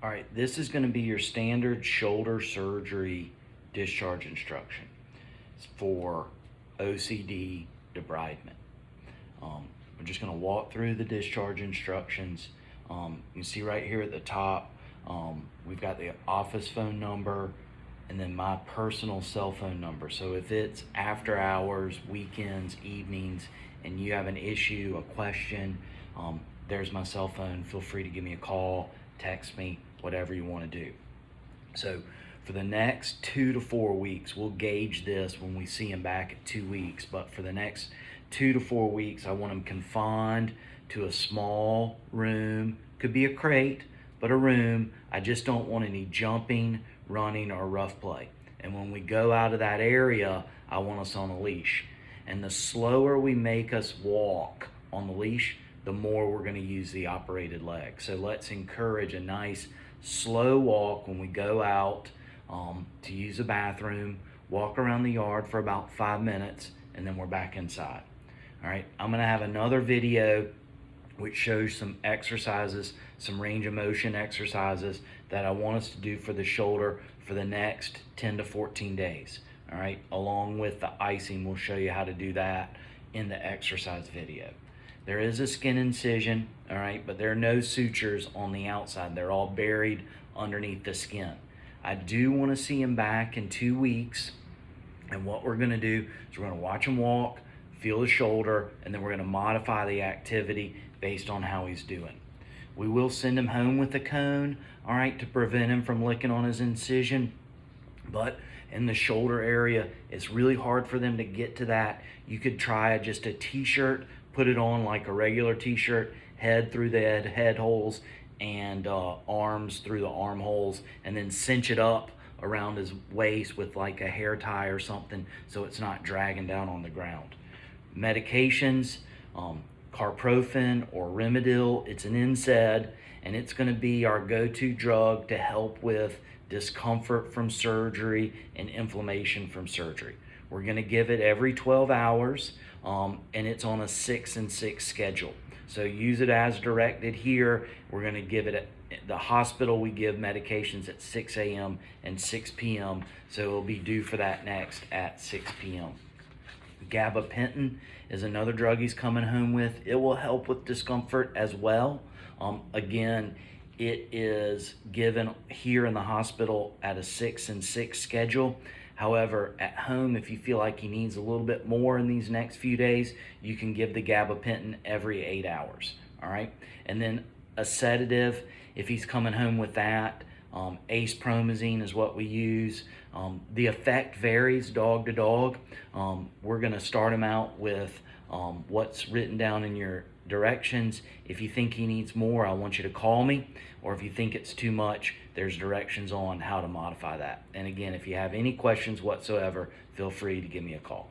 All right, this is going to be your standard shoulder surgery discharge instruction. It's for OCD debridement. We're just going to walk through the discharge instructions. You can see right here at the top, we've got the office phone number and then my personal cell phone number. So if it's after hours, weekends, evenings, and you have an issue, a question, there's my cell phone. Feel free to give me a call, text me, whatever you want to do. So for the next 2 to 4 weeks, we'll gauge this when we see him back at 2 weeks, but for the next 2 to 4 weeks, I want him confined to a small room. Could be a crate, but a room. I just don't want any jumping, running, or rough play. And when we go out of that area, I want us on a leash. And the slower we make us walk on the leash, the more we're going to use the operated leg. So let's encourage a nice slow walk when we go out to use the bathroom, walk around the yard for about 5 minutes, and then we're back inside. All right, I'm going to have another video which shows some exercises, some range of motion exercises that I want us to do for the shoulder for the next 10 to 14 days. All right, along with the icing, we'll show you how to do that in the exercise video. There is a skin incision, all right, but there are no sutures on the outside. They're all buried underneath the skin. I do want to see him back in 2 weeks, and what we're going to do is we're going to watch him walk, feel the shoulder, and then we're going to modify the activity based on how he's doing. We will send him home with a cone, all right, to prevent him from licking on his incision, but in the shoulder area, it's really hard for them to get to that. You could try just a t-shirt, put it on like a regular t-shirt, head through the head holes and arms through the armholes, and then cinch it up around his waist with like a hair tie or something so it's not dragging down on the ground. Medications, carprofen or Rimadyl, it's an NSAID, and it's going to be our go-to drug to help with discomfort from surgery and inflammation from surgery. We're going to give it every 12 hours, and it's on a 6 and 6 schedule. So use it as directed here. We're going to give it at the hospital. We give medications at 6 a.m. and 6 p.m. So it'll be due for that next at 6 p.m. Gabapentin is another drug he's coming home with. It will help with discomfort as well. Again, it is given here in the hospital at a 6 and 6 schedule. However, at home, if you feel like he needs a little bit more in these next few days, you can give the gabapentin every 8 hours, all right? And then a sedative, if he's coming home with that, acepromazine is what we use. The effect varies dog to dog. We're gonna start him out with what's written down in your directions. If you think he needs more, I want you to call me, or if you think it's too much, there's directions on how to modify that. And again, if you have any questions whatsoever, feel free to give me a call.